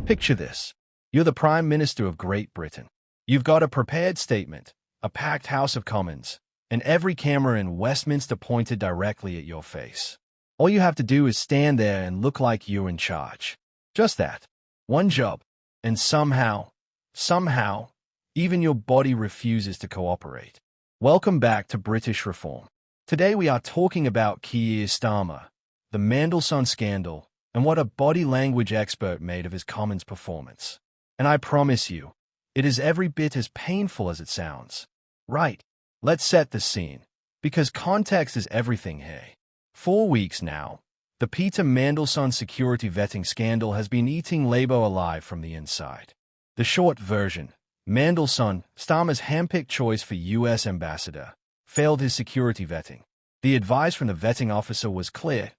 Picture this. You're the Prime Minister of Great Britain. You've got a prepared statement, a packed House of Commons, and every camera in Westminster pointed directly at your face. All you have to do is stand there and look like you're in charge. Just that. One job. And somehow, even your body refuses to cooperate. Welcome back to British Reform. Today we are talking about Keir Starmer, the Mandelson scandal, and what a body language expert made of his Commons performance. And I promise you, it is every bit as painful as it sounds. Right, let's set the scene, because context is everything, hey. 4 weeks now, the Peter Mandelson security vetting scandal has been eating Labour alive from the inside. The short version, Mandelson, Starmer's handpicked choice for US ambassador, failed his security vetting. The advice from the vetting officer was clear: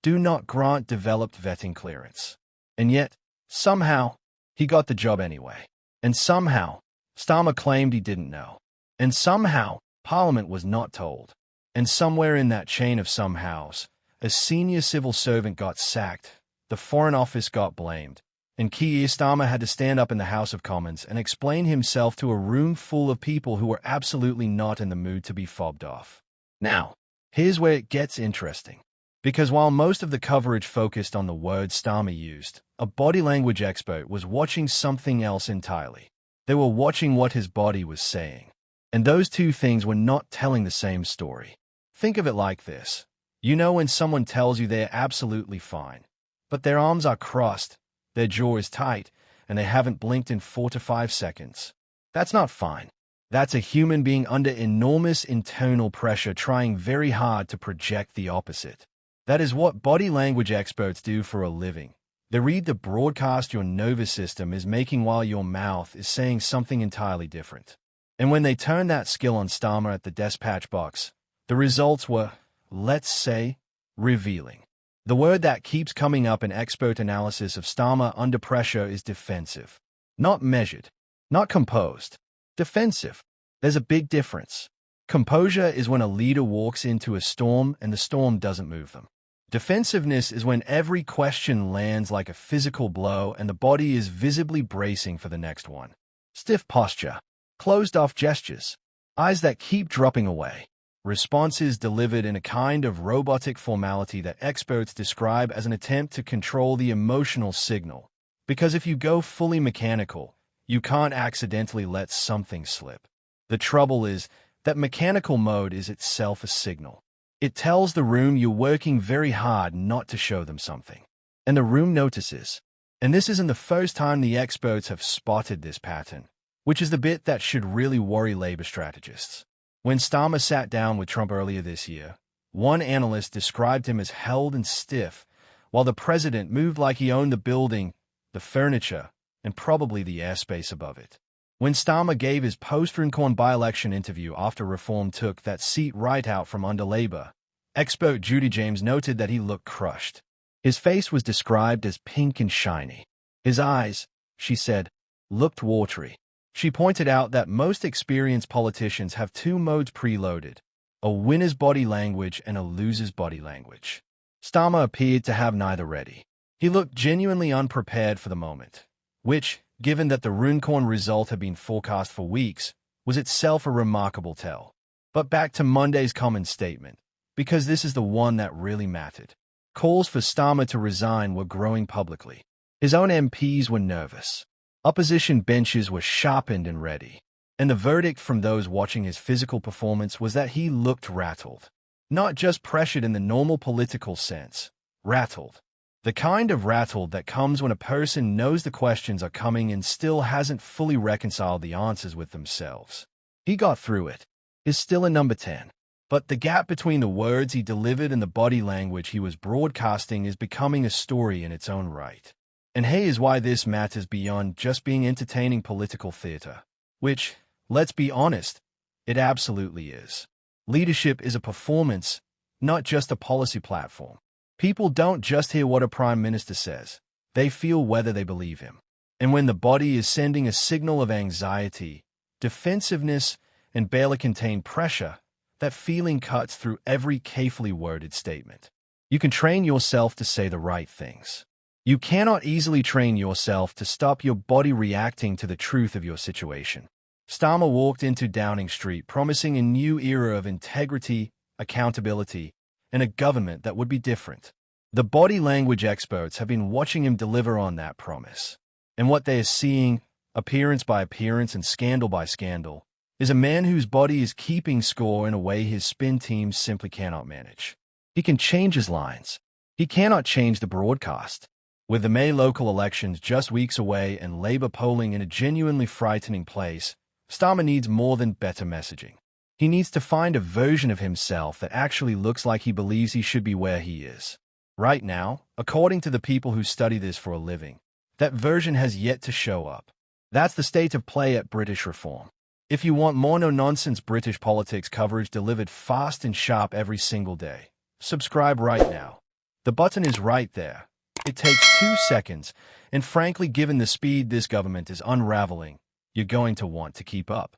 do not grant developed vetting clearance. And yet, somehow, he got the job anyway. And somehow, Starmer claimed he didn't know. And somehow, Parliament was not told. And somewhere in that chain of somehows, a senior civil servant got sacked, the Foreign Office got blamed, and Keir Starmer had to stand up in the House of Commons and explain himself to a room full of people who were absolutely not in the mood to be fobbed off. Now, here's where it gets interesting. Because while most of the coverage focused on the words Starmer used, a body language expert was watching something else entirely. They were watching what his body was saying. And those two things were not telling the same story. Think of it like this. You know when someone tells you they're absolutely fine, but their arms are crossed, their jaw is tight, and they haven't blinked in 4 to 5 seconds. That's not fine. That's a human being under enormous internal pressure trying very hard to project the opposite. That is what body language experts do for a living. They read the broadcast your nervous system is making while your mouth is saying something entirely different. And when they turned that skill on Starmer at the dispatch box, the results were, let's say, revealing. The word that keeps coming up in expert analysis of Starmer under pressure is defensive. Not measured, not composed. Defensive. There's a big difference. Composure is when a leader walks into a storm and the storm doesn't move them. Defensiveness is when every question lands like a physical blow and the body is visibly bracing for the next one. Stiff posture, closed-off gestures, eyes that keep dropping away. Responses delivered in a kind of robotic formality that experts describe as an attempt to control the emotional signal. Because if you go fully mechanical, you can't accidentally let something slip. The trouble is that mechanical mode is itself a signal. It tells the room you're working very hard not to show them something. And the room notices. And this isn't the first time the experts have spotted this pattern, which is the bit that should really worry Labour strategists. When Starmer sat down with Trump earlier this year, one analyst described him as held and stiff, while the president moved like he owned the building, the furniture, and probably the airspace above it. When Starmer gave his post-Runcorn by-election interview after Reform took that seat right out from under Labour, expert Judy James noted that he looked crushed. His face was described as pink and shiny. His eyes, she said, looked watery. She pointed out that most experienced politicians have 2 modes preloaded, a winner's body language and a loser's body language. Starmer appeared to have neither ready. He looked genuinely unprepared for the moment, which, given that the Runcorn result had been forecast for weeks, was itself a remarkable tell. But back to Monday's Commons statement, because this is the one that really mattered. Calls for Starmer to resign were growing publicly. His own MPs were nervous. Opposition benches were sharpened and ready. And the verdict from those watching his physical performance was that he looked rattled. Not just pressured in the normal political sense, rattled. The kind of rattled that comes when a person knows the questions are coming and still hasn't fully reconciled the answers with themselves. He got through it. Is still a number 10. But the gap between the words he delivered and the body language he was broadcasting is becoming a story in its own right. And here is why this matters beyond just being entertaining political theater. Which, let's be honest, it absolutely is. Leadership is a performance, not just a policy platform. People don't just hear what a prime minister says. They feel whether they believe him. And when the body is sending a signal of anxiety, defensiveness, and barely contained pressure, that feeling cuts through every carefully worded statement. You can train yourself to say the right things. You cannot easily train yourself to stop your body reacting to the truth of your situation. Starmer walked into Downing Street promising a new era of integrity, accountability, and a government that would be different. The body language experts have been watching him deliver on that promise. And what they are seeing, appearance by appearance and scandal by scandal, is a man whose body is keeping score in a way his spin teams simply cannot manage. He can change his lines. He cannot change the broadcast. With the May local elections just weeks away and Labour polling in a genuinely frightening place, Starmer needs more than better messaging. He needs to find a version of himself that actually looks like he believes he should be where he is. Right now, according to the people who study this for a living, that version has yet to show up. That's the state of play at British Reform. If you want more no-nonsense British politics coverage delivered fast and sharp every single day, subscribe right now. The button is right there. It takes 2 seconds, and frankly, given the speed this government is unraveling, you're going to want to keep up.